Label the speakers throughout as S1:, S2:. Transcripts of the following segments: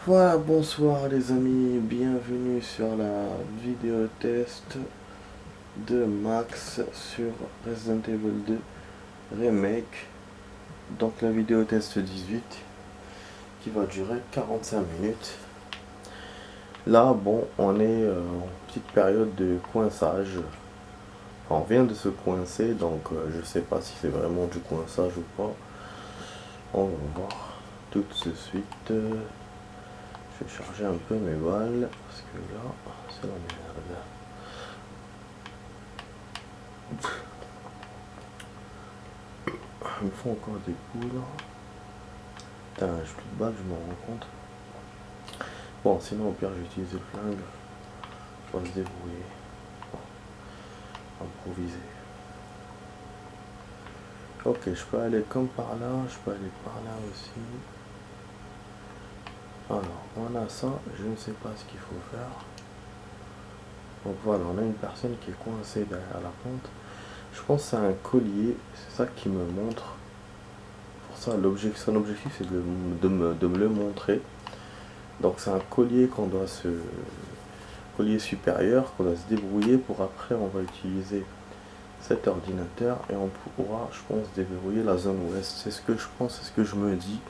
S1: Voilà, bonsoir les amis, bienvenue sur la vidéo test de Max sur Resident Evil 2 Remake. Donc la vidéo test 18 qui va durer 45 minutes. Là, bon, on est en petite période de coinçage. Enfin, on vient de se coincer, donc je sais pas si c'est vraiment du coinçage ou pas. On va voir tout de suite. Je vais charger un peu mes balles parce que là c'est la merde. Il me faut encore des coups là. Putain, j'ai plus de balles, je me rends compte. Bon, sinon au pire j'utilise le flingue. On va se débrouiller. Improviser. Ok, je peux aller comme par là, je peux aller par là aussi. Alors, on a ça, je ne sais pas ce qu'il faut faire. Donc voilà, on a une personne qui est coincée derrière la pente. Je pense que c'est un collier, c'est ça qui me montre. Pour ça, son objectif c'est de me le montrer. Donc c'est un collier collier supérieur qu'on doit se débrouiller pour après on va utiliser cet ordinateur et on pourra, je pense, déverrouiller la zone ouest. C'est ce que je pense, c'est ce que je me dis.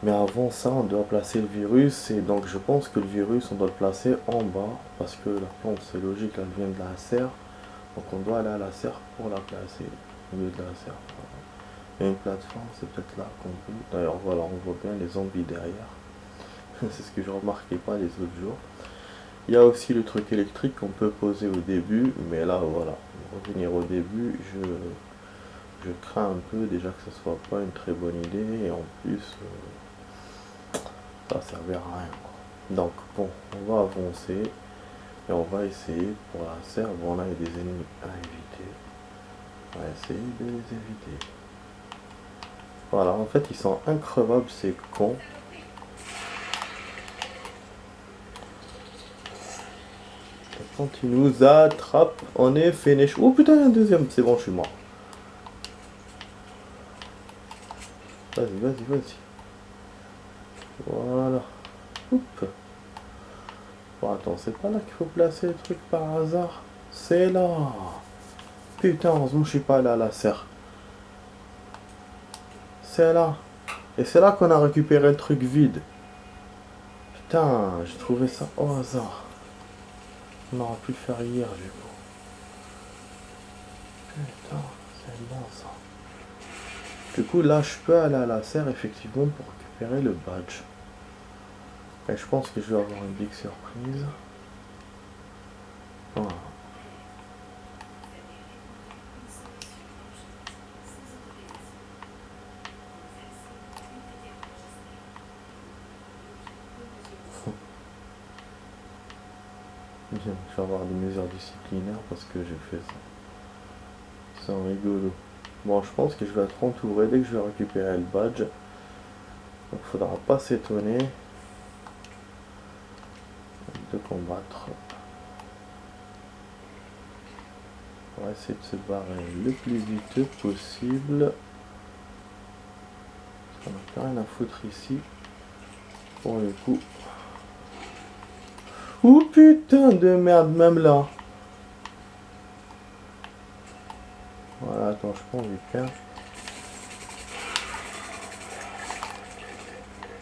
S1: Mais avant ça, on doit placer le virus et donc je pense que le virus, on doit le placer en bas parce que la plante, c'est logique, elle vient de la serre. Donc on doit aller à la serre pour la placer au milieu de la serre. Il y a une plateforme, c'est peut-être là qu'on peut. D'ailleurs, voilà, on voit bien les zombies derrière. C'est ce que je remarquais pas les autres jours. Il y a aussi le truc électrique qu'on peut poser au début, mais là, voilà, pour revenir au début, je crains un peu déjà que ce soit pas une très bonne idée et en plus ça servira à rien quoi. Donc bon, on va avancer et on va essayer pour la serre. Bon, là il y a des ennemis à éviter, on va essayer de les éviter. Voilà, en fait ils sont increvables ces cons. Et quand ils nous attrapent, on est finish. Oh putain, il y a un deuxième, c'est bon, je suis mort. Vas-y, vas-y, vas-y. Voilà. Oups. Bon, attends, c'est pas là qu'il faut placer le truc par hasard. C'est là. Putain, heureusement je suis pas allé à la serre. C'est là. Et c'est là qu'on a récupéré le truc vide. Putain, j'ai trouvé ça au hasard. On aurait pu le faire hier du coup. Putain, c'est bon ça. Du coup là je peux aller à la serre effectivement pour récupérer le badge. Et je pense que je vais avoir une big surprise. Voilà. Je vais avoir des mesures disciplinaires parce que j'ai fait ça. C'est rigolo. Bon, je pense que je vais être entouré dès que je vais récupérer le badge. Donc faudra pas s'étonner de combattre. On va essayer de se barrer le plus vite possible. On n'a plus rien à foutre ici. Pour le coup. Oh putain de merde, même là. Voilà, attends, je prends du pain.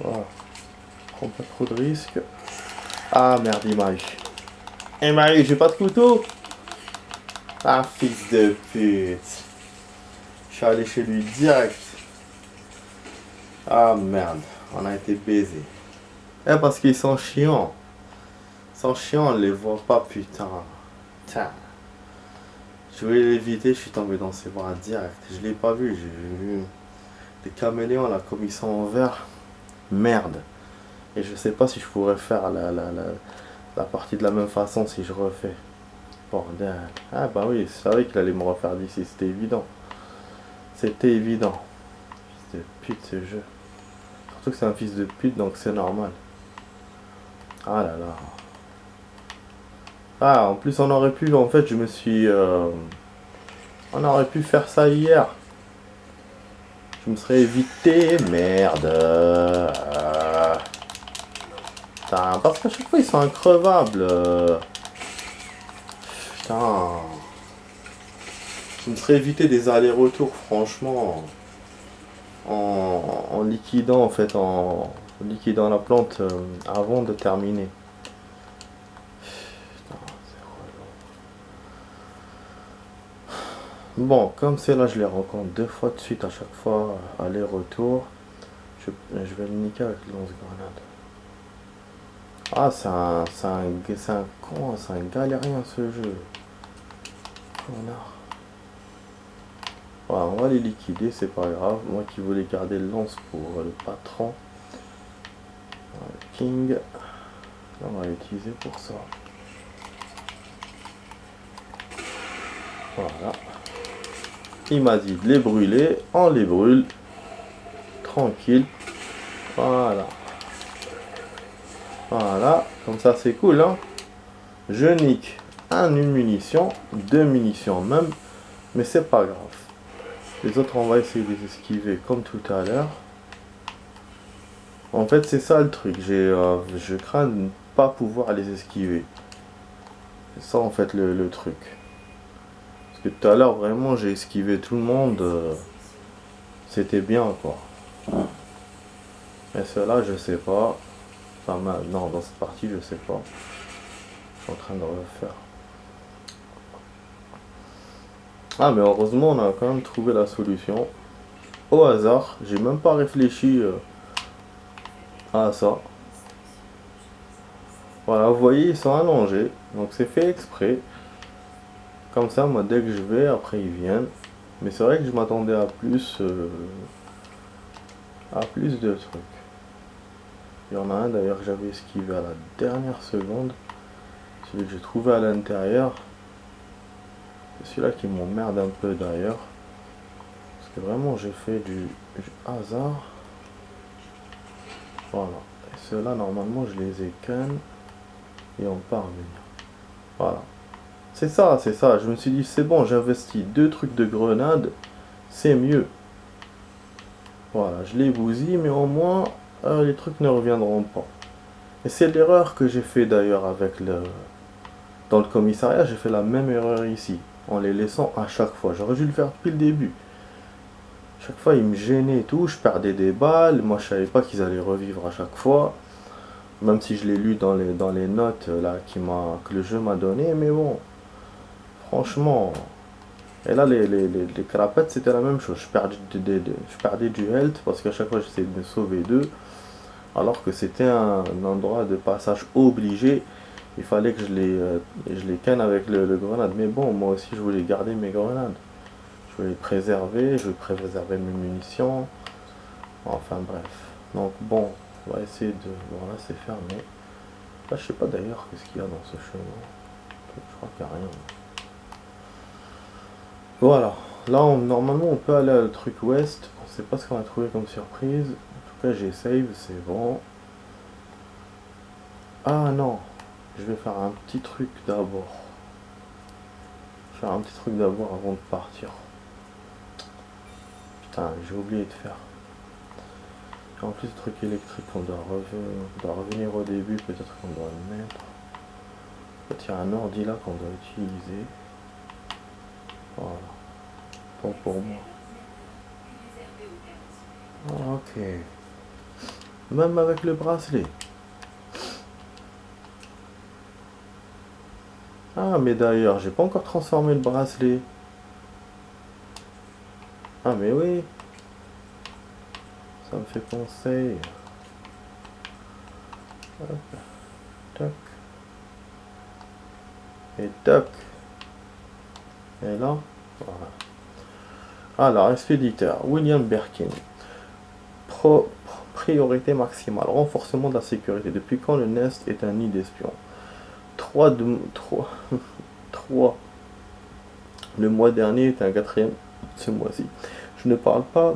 S1: Voilà. Prends pas trop de risques. Ah merde, il m'a eu. Il m'a eu, j'ai pas de couteau. Ah, fils de pute. Je suis allé chez lui direct. Ah merde, on a été baisé. Eh, parce qu'ils sont chiants. Ils sont chiants, on les voit pas, putain. Tiens. Je voulais l'éviter, je suis tombé dans ses bras direct. Je l'ai pas vu, j'ai vu des caméléons là, comme ils sont en vert. Merde. Et je sais pas si je pourrais faire la partie de la même façon si je refais. Bordel. Ah bah oui, je savais qu'il allait me refaire d'ici, c'était évident. C'était évident. Fils de pute ce jeu. Surtout que c'est un fils de pute donc c'est normal. Ah là là. Ah, en plus on aurait pu, en fait je me suis... on aurait pu faire ça hier. Je me serais évité, merde. Putain, parce qu'à chaque fois ils sont increvables. Putain. Je me serais évité des allers-retours, franchement. En liquidant en fait, en liquidant la plante avant de terminer. Putain, c'est relou. Bon, comme c'est là, je les rencontre deux fois de suite à chaque fois, aller-retour. Je vais le niquer avec le lance-grenade. Ah, c'est un con, c'est un galérien ce jeu. Connard. Voilà, on va les liquider, c'est pas grave. Moi qui voulais garder le lance pour le patron. Voilà, King. Là, on va l'utiliser pour ça. Voilà. Il m'a dit de les brûler. On les brûle. Tranquille. Voilà. Voilà. Comme ça, c'est cool, hein. Je nique une munition. Deux munitions même. Mais c'est pas grave. Les autres, on va essayer de les esquiver comme tout à l'heure. En fait, c'est ça le truc. Je crains de ne pas pouvoir les esquiver. C'est ça, en fait, le truc. Parce que tout à l'heure, vraiment, j'ai esquivé tout le monde. C'était bien, quoi. Mais cela, je sais pas. Enfin, non, dans cette partie, je sais pas. Je suis en train de refaire. Ah, mais heureusement, on a quand même trouvé la solution. Au hasard, j'ai même pas réfléchi à ça. Voilà, vous voyez, ils sont allongés. Donc c'est fait exprès. Comme ça, moi, dès que je vais, après ils viennent. Mais c'est vrai que je m'attendais à plus de trucs. Il y en a un d'ailleurs que j'avais esquivé à la dernière seconde. Celui que j'ai trouvé à l'intérieur. C'est celui-là qui m'emmerde un peu d'ailleurs. Parce que vraiment j'ai fait du hasard. Voilà. Et ceux-là normalement je les ai ken. Et on part venir. Voilà. C'est ça, c'est ça. Je me suis dit c'est bon, j'investis deux trucs de grenade. C'est mieux. Voilà, je les bousille, mais au moins les trucs ne reviendront pas. Et c'est l'erreur que j'ai fait d'ailleurs avec le... Dans le commissariat, j'ai fait la même erreur ici. En les laissant à chaque fois. J'aurais dû le faire depuis le début. Chaque fois, ils me gênaient et tout. Je perdais des balles. Moi, je savais pas qu'ils allaient revivre à chaque fois. Même si je l'ai lu dans les notes là, que le jeu m'a donné. Mais bon, franchement... Et là, les carapates, c'était la même chose. Je perdais du health parce qu'à chaque fois, j'essayais de me sauver d'eux. Alors que c'était un endroit de passage obligé. Il fallait que je les canne avec le grenade. Mais bon, moi aussi, je voulais garder mes grenades. Je voulais les préserver. Je voulais préserver mes munitions. Enfin, bref. Donc, bon, on va essayer de... Bon, là, c'est fermé. Là, je sais pas d'ailleurs qu'est-ce qu'il y a dans ce chemin. Je crois qu'il n'y a rien. Voilà. Là, normalement, on peut aller à le truc ouest. On sait pas ce qu'on va trouver comme surprise. En tout cas, j'ai save, c'est bon. Ah non. Je vais faire un petit truc d'abord. Faire un petit truc d'abord avant de partir. Putain, j'ai oublié de faire. En plus, le truc électrique, on doit revenir au début. Peut-être qu'on doit le mettre. En fait, il y a un ordi là qu'on doit utiliser. Voilà. Bon pour moi. Ok. Même avec le bracelet. Ah, mais d'ailleurs, j'ai pas encore transformé le bracelet. Ah, mais oui. Ça me fait penser. Hop. Toc. Et toc. Et là, voilà. Alors, expéditeur, William Birkin. Priorité maximale, renforcement de la sécurité. Depuis quand le Nest est un nid d'espions? 3. Le mois dernier est un quatrième ce mois-ci. Je ne parle pas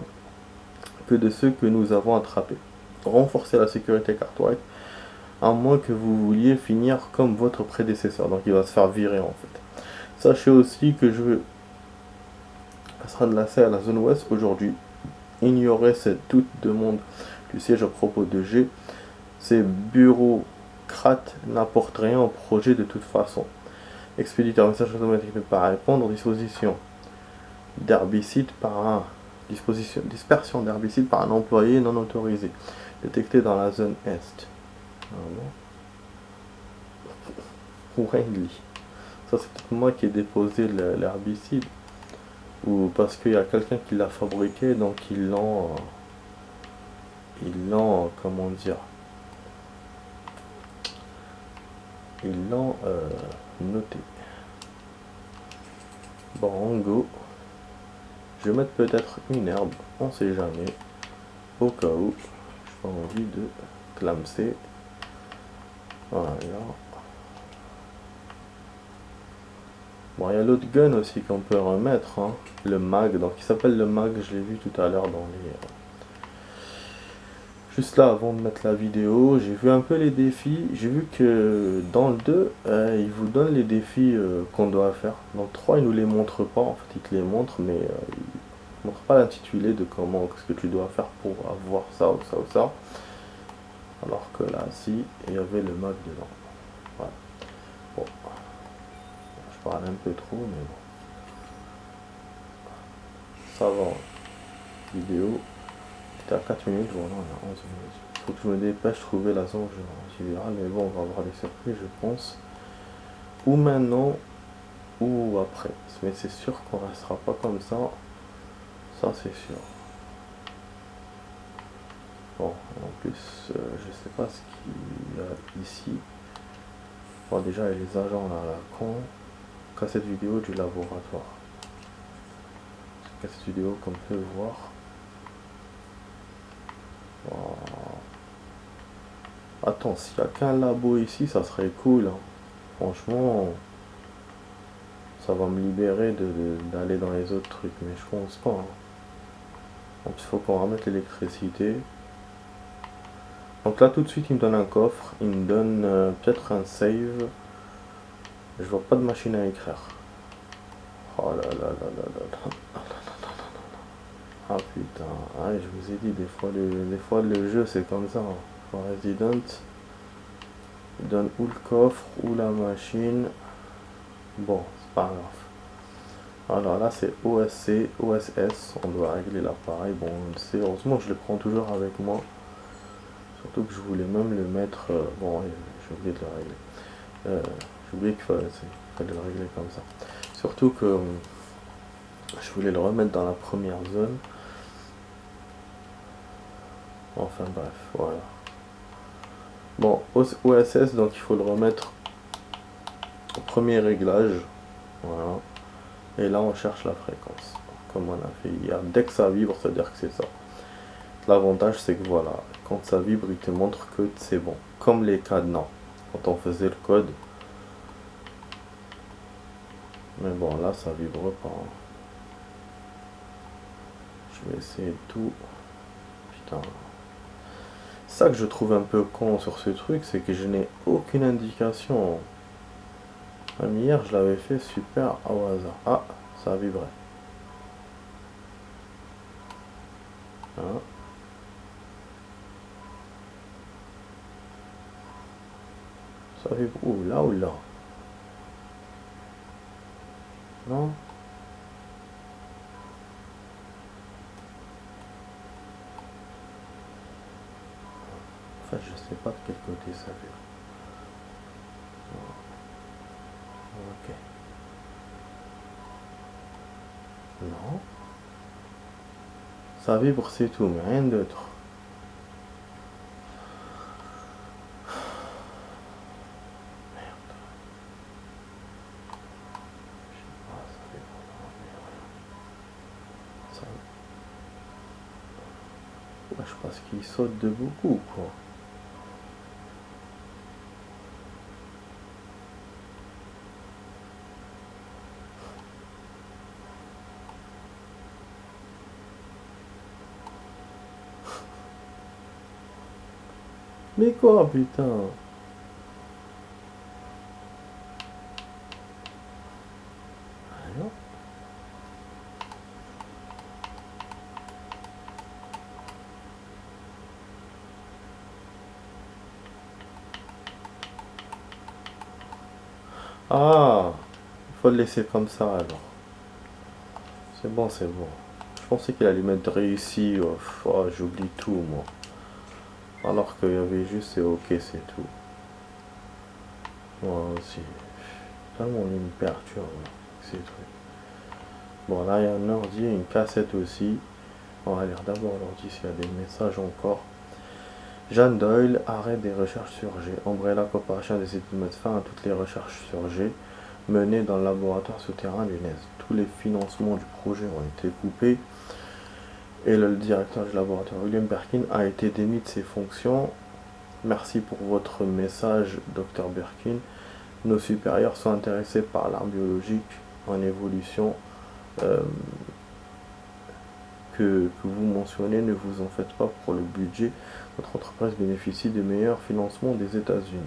S1: que de ceux que nous avons attrapés. Renforcer la sécurité Cartwright, à moins que vous vouliez finir comme votre prédécesseur. Donc il va se faire virer en fait. Sachez aussi que je sera de la à la zone ouest aujourd'hui. Ignorez toute demande du siège à propos de G. Ces bureaux CRAT n'apporte rien au projet de toute façon. Expéditeur message automatique ne pas répondre. Disposition d'herbicide par un dispersion d'herbicide par un employé non autorisé. Détecté dans la zone Est. Wendley. Ça c'est peut-être moi qui ai déposé l'herbicide. Ou parce qu'il y a quelqu'un qui l'a fabriqué, donc ils l'ont comment dire, ils l'ont noté. Bon, on go. Je vais mettre peut-être une herbe, on sait jamais, au cas où j'ai pas envie de clamser. Voilà. Bon, il y a l'autre gun aussi qu'on peut remettre, hein, le mag. Donc il s'appelle le mag, je l'ai vu tout à l'heure dans les... Juste là, avant de mettre la vidéo, j'ai vu un peu les défis. J'ai vu que dans le 2, il vous donne les défis qu'on doit faire. Dans le 3, il nous les montre pas, en fait il te les montre, mais il montre pas l'intitulé de comment, ce que tu dois faire pour avoir ça ou ça ou ça. Alors que là, si, il y avait le mag dedans. Voilà. Bon. Je parle un peu trop, mais bon. Ça va. Vidéo. C'était à 4 minutes, voilà, on a 11 minutes. Faut que je me dépêche de trouver la zone virale, mais bon, on va avoir des surprises, je pense. Ou maintenant, ou après. Mais c'est sûr qu'on restera pas comme ça. Ça, c'est sûr. Bon, en plus, je sais pas ce qu'il y a ici. Bon, déjà, il y a les agents là, à la con. Cassette vidéo du laboratoire. Cassette vidéo qu'on peut voir. Wow. Attends, s'il n'y a qu'un labo ici, ça serait cool. Hein. Franchement, ça va me libérer d'aller dans les autres trucs, mais je pense pas. Hein. Donc il faut qu'on remette l'électricité. Donc là, tout de suite, il me donne un coffre. Il me donne peut-être un save. Je vois pas de machine à écrire. Oh là là là là là là. Ah putain, ah, je vous ai dit, des fois le jeu c'est comme ça. Hein. Resident, il donne ou le coffre ou la machine. Bon, c'est pas grave. Alors là c'est OSC, OSS, on doit régler l'appareil. Bon, c'est heureusement je le prends toujours avec moi. Surtout que je voulais même le mettre. Bon, j'ai oublié de le régler. J'ai oublié qu'il fallait le régler comme ça. Surtout que je voulais le remettre dans la première zone. Enfin bref, voilà. Bon, OSS, donc il faut le remettre au premier réglage. Voilà. Et là, on cherche la fréquence. Comme on a fait hier. Dès que ça vibre, ça veut dire que c'est ça. L'avantage, c'est que voilà, quand ça vibre, il te montre que c'est bon. Comme les cadenas. Quand on faisait le code. Mais bon, là, ça vibre pas. Je vais essayer tout. Putain. Ça que je trouve un peu con sur ce truc, c'est que je n'ai aucune indication. Même hier, je l'avais fait super au hasard. Ah, ça a vibré. Hein. Ça vibre où? Là ou là? Non? En fait, je sais pas de quel côté ça vibre. Ok. Non. Ça vibre, c'est tout, mais rien d'autre. Merde. Je sais pas, ça vibre. Ça... Ouais, je pense qu'il saute de beaucoup, quoi. Mais quoi, putain? Alors? Ah, il faut le laisser comme ça alors. C'est bon, c'est bon. Je pensais qu'il allait mettre réussi. Oh, j'oublie tout, moi. Alors qu'il y avait juste c'est ok, c'est tout. Moi aussi. Tellement il me perturbe, ces trucs. Bon, là, il y a un ordi, une cassette aussi. On va lire d'abord l'ordi s'il y a des messages encore. Jeanne Doyle arrête des recherches sur G. Umbrella Corporation décide de mettre fin à toutes les recherches sur G menées dans le laboratoire souterrain du NES. Tous les financements du projet ont été coupés et le directeur du laboratoire, William Birkin, a été démis de ses fonctions. Merci pour votre message, Dr Birkin. Nos supérieurs sont intéressés par l'art biologique en évolution euh, que vous mentionnez. Ne vous en faites pas pour le budget. Notre entreprise bénéficie des meilleurs financements des États-Unis.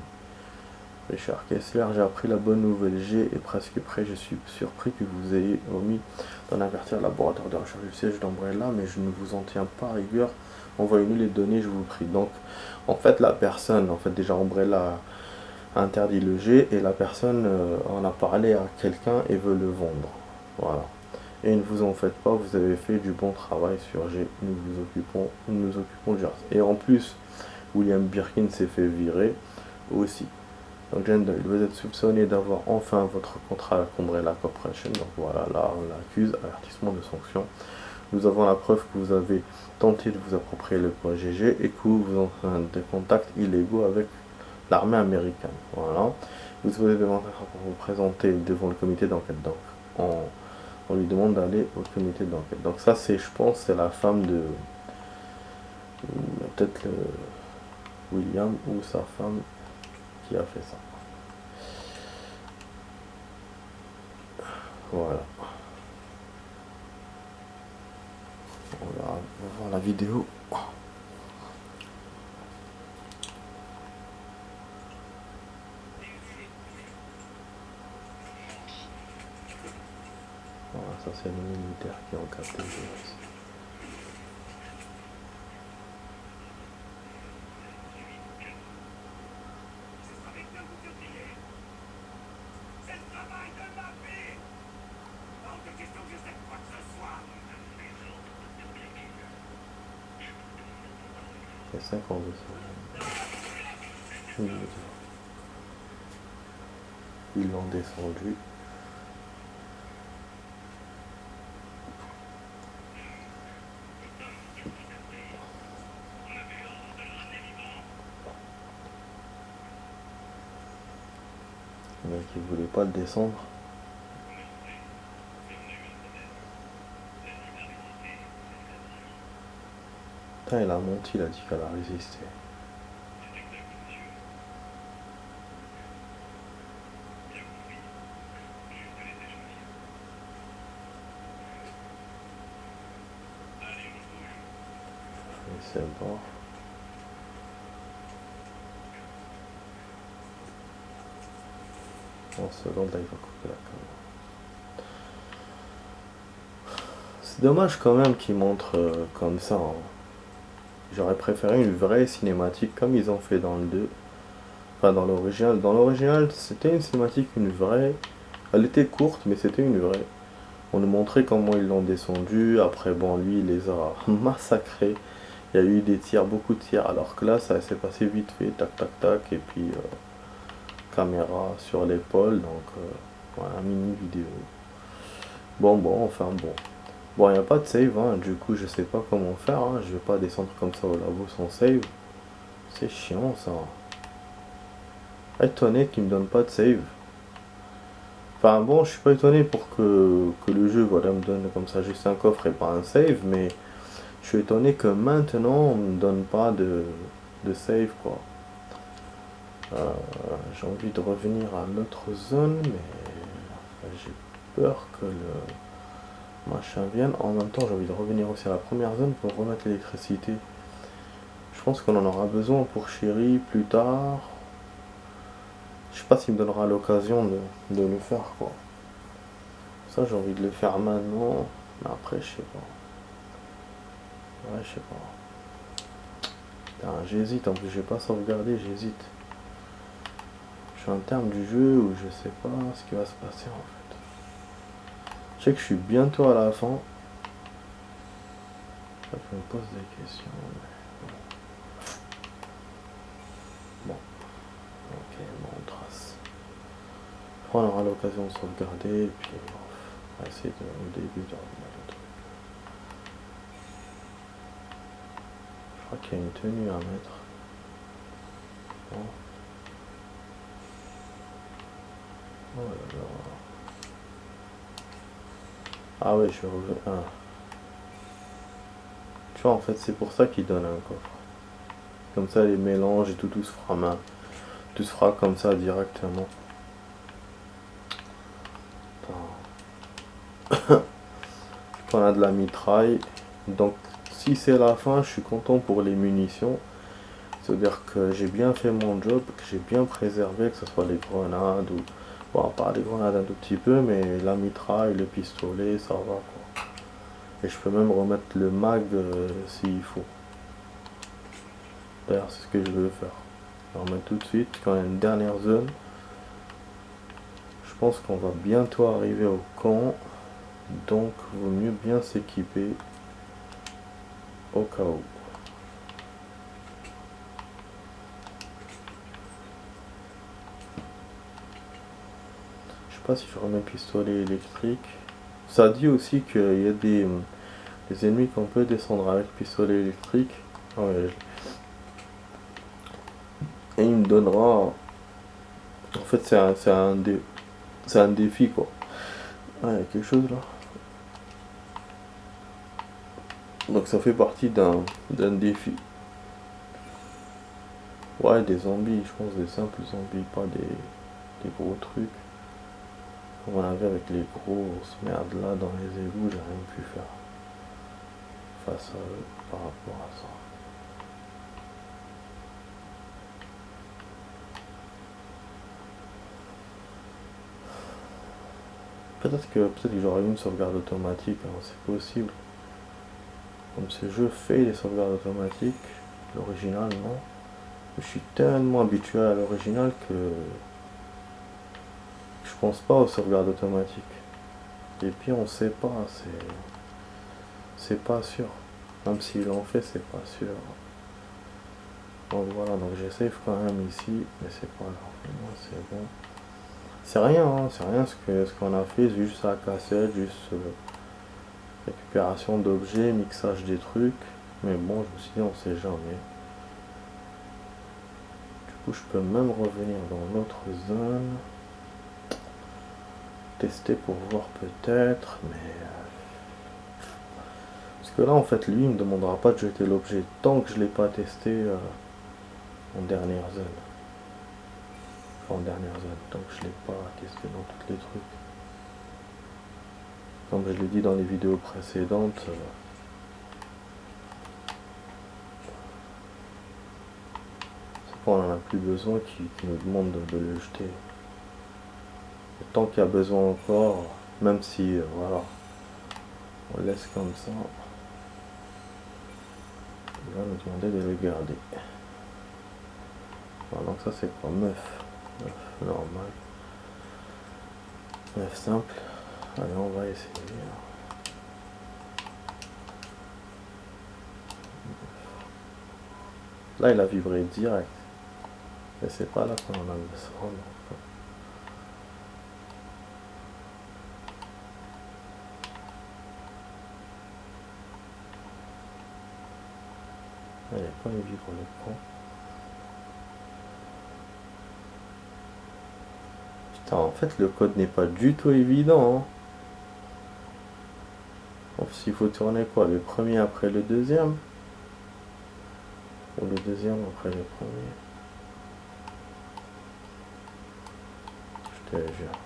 S1: Richard Kessler, j'ai appris la bonne nouvelle. G est presque prêt. Je suis surpris que vous ayez omis d'en avertir le laboratoire de recherche du siège d'Umbrella, mais je ne vous en tiens pas à rigueur. Envoyez-nous les données, je vous prie. Donc, en fait, la personne, déjà Umbrella a interdit le G et la personne en a parlé à quelqu'un et veut le vendre. Voilà. Et ne vous en faites pas, vous avez fait du bon travail sur G. Nous nous occupons du reste. Et en plus, William Birkin s'est fait virer aussi. Donc Jane Doyle, vous êtes soupçonné d'avoir enfin votre contrat à Umbrella Corporation. Donc voilà, là on l'accuse, avertissement de sanction. Nous avons la preuve que vous avez tenté de vous approprier le projet G et que vous êtes en des contacts illégaux avec l'armée américaine. Voilà. Vous souhaitez devant vous présenter devant le comité d'enquête. Donc on lui demande d'aller au comité d'enquête. Donc ça c'est, je pense, c'est la femme de peut-être William ou sa femme qui a fait ça. Voilà. On va voir la vidéo. Voilà, ça c'est les militaires qui ont capté le virus. Il y a 5 ans de ça. Ils l'ont descendu. Le mec il voulait pas le descendre. Putain, il a monté, il a dit qu'elle a résisté. Et c'est bon. En seconde, là, il va couper la caméra. C'est dommage quand même qu'il montre comme ça. Hein. J'aurais préféré une vraie cinématique comme ils ont fait dans le 2. Enfin, dans l'original. Dans l'original, c'était une cinématique, une vraie. Elle était courte, mais c'était une vraie. On nous montrait comment ils l'ont descendu. Après, bon, lui, il les a massacrés. Il y a eu des tirs, beaucoup de tirs. Alors que là, ça s'est passé vite fait. Tac, tac, tac. Et puis, caméra sur l'épaule. Donc, voilà, mini vidéo. Bon, enfin, bon. Bon, il n'y a pas de save, hein. Du coup, je sais pas comment faire. Hein. Je vais pas descendre comme ça au labo sans save. C'est chiant, ça. Étonné qu'il me donne pas de save. Enfin bon, je suis pas étonné pour que le jeu voilà, me donne comme ça juste un coffre et pas un save, mais je suis étonné que maintenant on me donne pas de save quoi. J'ai envie de revenir à l'autre zone, mais j'ai peur que le machin vienne. En même temps, j'ai envie de revenir aussi à la première zone pour remettre l'électricité. Je pense qu'on en aura besoin pour Chéri plus tard. Je sais pas s'il me donnera l'occasion de le faire quoi. Ça j'ai envie de le faire maintenant. Mais après je sais pas. Ouais je sais pas. Putain, j'hésite en plus j'ai pas sauvegardé, j'hésite. Je suis en termes du jeu où je sais pas ce qui va se passer en fait. Je sais que je suis bientôt à la fin. Ça me pose des questions. Bon, ok, bon, on trace. Après, on aura l'occasion de sauvegarder et puis on va essayer au début de remettre le truc. Je crois qu'il y a une tenue à mettre. Bon. Oh là là. Ah ouais, je vais revenir. Ah. Tu vois, en fait, c'est pour ça qu'il donne un coffre. Comme ça, les mélanges et tout se fera main. Tout se fera comme ça directement. On a de la mitraille. Donc, si c'est la fin, je suis content pour les munitions. C'est-à-dire que j'ai bien fait mon job, que j'ai bien préservé, que ce soit les grenades ou. Bon, pas les grenades un tout petit peu, mais la mitraille, le pistolet, ça va quoi. Et je peux même remettre le mag s'il faut. D'ailleurs, c'est ce que je veux faire. Je vais remettre tout de suite quand il y a une dernière zone. Je pense qu'on va bientôt arriver au camp. Donc, vaut mieux bien s'équiper au cas où. Je sais pas si je remets pistolet électrique. Ça dit aussi qu'il y a des ennemis qu'on peut descendre avec pistolet électrique. Ouais. Et il me donnera. En fait, c'est un défi quoi. Ouais, il y a quelque chose là. Donc ça fait partie d'un défi. Ouais, des zombies, je pense des simples zombies, pas des gros trucs. Comme on avait avec les grosses merdes là dans les égouts, j'ai rien pu faire face à eux par rapport à ça. Peut-être que j'aurais eu une sauvegarde automatique, hein, c'est possible. Comme ce jeu fait les sauvegardes automatiques, l'original non. Je suis tellement habitué à l'original que je pense pas aux sauvegardes automatiques. Et puis on sait pas, c'est pas sûr. Même s'ils l'ont fait, c'est pas sûr. Donc voilà, donc j'essaie quand même ici, mais c'est pas grave, c'est bon. C'est rien, hein, c'est rien ce qu'on a fait, c'est juste la cassette, juste récupération d'objets, mixage des trucs. Mais bon, je me suis dit, on sait jamais. Du coup, je peux même revenir dans l'autre zone. Tester pour voir peut-être, mais. Parce que là, en fait, lui, il me demandera pas de jeter l'objet tant que je l'ai pas testé en dernière zone. Enfin, en dernière zone, tant que je l'ai pas testé dans tous les trucs. Comme je l'ai dit dans les vidéos précédentes, c'est pas on en a plus besoin qui nous demande de le jeter. Et tant qu'il y a besoin encore, même si voilà, on laisse comme ça, il va nous demander de le garder. Voilà, donc ça c'est quoi, meuf normal, meuf simple. Allez, on va essayer. Là, il a vibré direct. Mais c'est pas là qu'on en a besoin. Allez, pas les vivre le prend. Putain, en fait, le code n'est pas du tout évident. Hein. Bon, s'il faut tourner quoi, le premier après le deuxième? Ou le deuxième après le premier? Je te jure.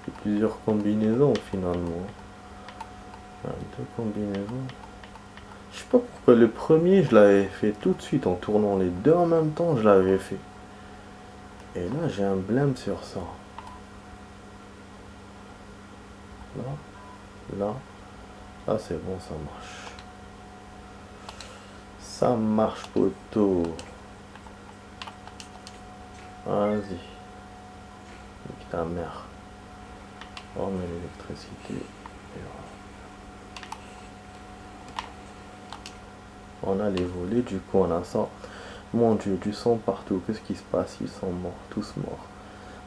S1: C'est plusieurs combinaisons finalement. Voilà, deux combinaisons. Je sais pas pourquoi le premier je l'avais fait tout de suite en tournant les deux en même temps, je l'avais fait. Et là j'ai un blême sur ça. Là, là c'est bon, ça marche. Ça marche, poteau. Vas-y. Nique ta mère. On met l'électricité. Et voilà. On a les volets, du coup on a ça. Mon dieu, du sang partout. Qu'est-ce qui se passe? Ils sont morts, tous morts.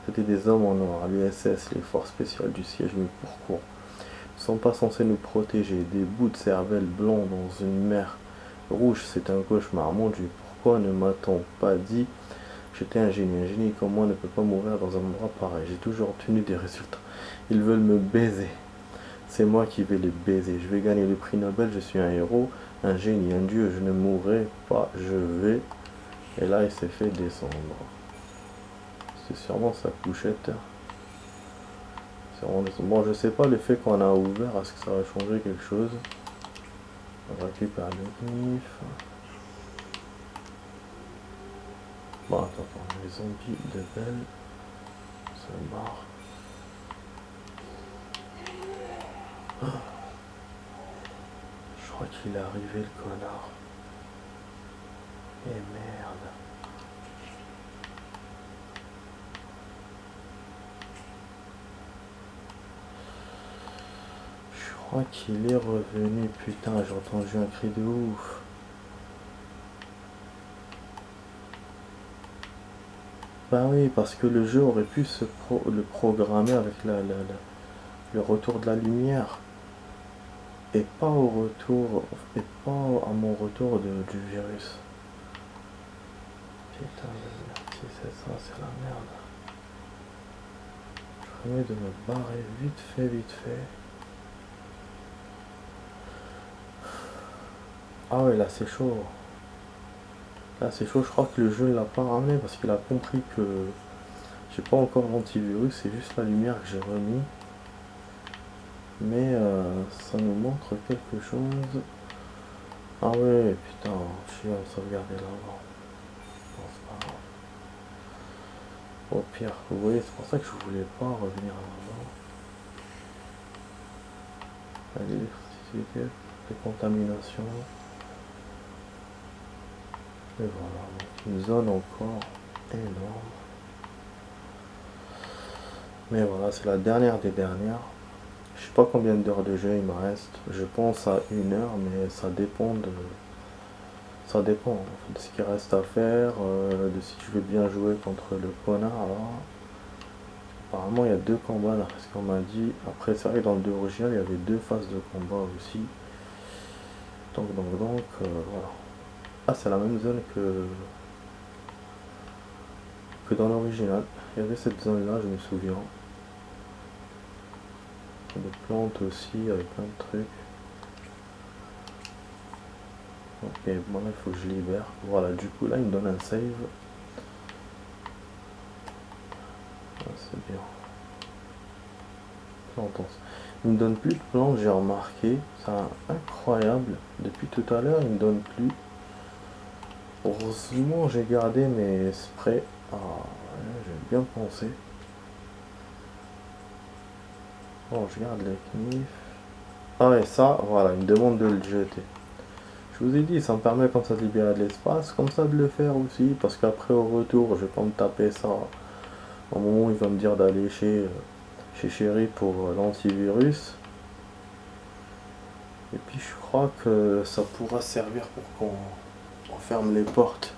S1: C'était des hommes en noir, l'USS, les forces spéciales du siège, mais pourquoi? Ils ne sont pas censés nous protéger. Des bouts de cervelle blancs dans une mer rouge, c'est un cauchemar. Mon dieu, pourquoi ne m'a-t-on pas dit? J'étais un génie. Un génie comme moi ne peut pas mourir dans un endroit pareil. J'ai toujours obtenu des résultats. Ils veulent me baiser. C'est moi qui vais les baiser. Je vais gagner le prix Nobel. Je suis un héros, un génie, un dieu. Je ne mourrai pas. Je vais. Et là, il s'est fait descendre. C'est sûrement sa couchette. Bon, je sais pas l'effet qu'on a ouvert. Est-ce que ça va changer quelque chose? On récupère le knif. Bon, attends, les zombies de Belle se barrent. Je crois qu'il est arrivé, le connard. Et merde. Je crois qu'il est revenu. Putain, j'ai entendu un cri de ouf. Bah oui, parce que le jeu aurait pu le programmer avec le retour de la lumière. Et pas au retour, et pas à mon retour du virus. Putain de merde, si c'est ça, c'est la merde. Je ferais mieux de me barrer vite fait. Ah ouais, là c'est chaud. Là c'est chaud, je crois que le jeu ne l'a pas ramené parce qu'il a compris que j'ai pas encore l'antivirus, c'est juste la lumière que j'ai remis. Mais ça nous montre quelque chose. Ah ouais, putain, je vais sauvegarder là-bas. Non, c'est pas grave. Au pire, vous voyez, c'est pour ça que je voulais pas revenir là-bas. L'électricité, décontamination. Et voilà, une zone encore énorme. Mais voilà, c'est la dernière des dernières. Je sais pas combien d'heures de jeu il me reste. Je pense à 1 heure, mais ça dépend de. Ça dépend en fait, de ce qu'il reste à faire, de si tu veux bien jouer contre le connard là. Apparemment il y a 2 combats d'après ce qu'on m'a dit. Après c'est vrai que dans le 2 original il y avait 2 phases de combat aussi. Donc voilà. Ah, c'est la même zone que dans l'original. Il y avait cette zone là, je me souviens. Des plantes aussi avec plein de trucs. Ok, bon là il faut que je libère. Voilà, du coup là il me donne un save. Ah, c'est bien. Plantes. Il me donne plus de plantes, j'ai remarqué. C'est incroyable. Depuis tout à l'heure il me donne plus. Heureusement j'ai gardé mes sprays. Ah ouais, j'ai bien pensé. Bon, je garde les knifs. Ah ouais, ça, voilà, il me demande de le jeter. Je vous ai dit, ça me permet comme ça de libérer de l'espace, comme ça de le faire aussi, parce qu'après au retour, je vais pas me taper ça. Au moment où il va me dire d'aller chez Chéri pour l'antivirus. Et puis je crois que ça pourra servir pour qu'on ferme les portes.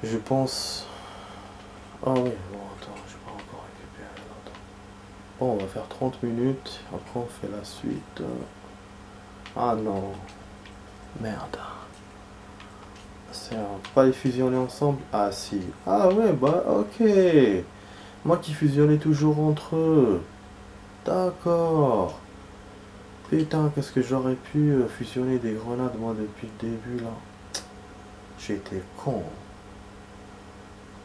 S1: Je pense... Ah oui, bon attends, je vais pas encore récupérer l'autre. Bon, on va faire 30 minutes, après on fait la suite. Ah non. Merde. C'est pas les fusionner ensemble? Ah si. Ah ouais, bah ok. Moi qui fusionnais toujours entre eux. D'accord. Putain, qu'est-ce que j'aurais pu fusionner des grenades moi depuis le début là. J'étais con.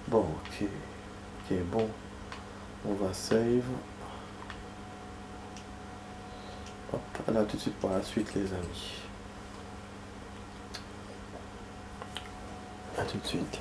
S1: Bon, ok. Ok, bon. On va save. Hop, là tout de suite pour la suite les amis. A tout de suite.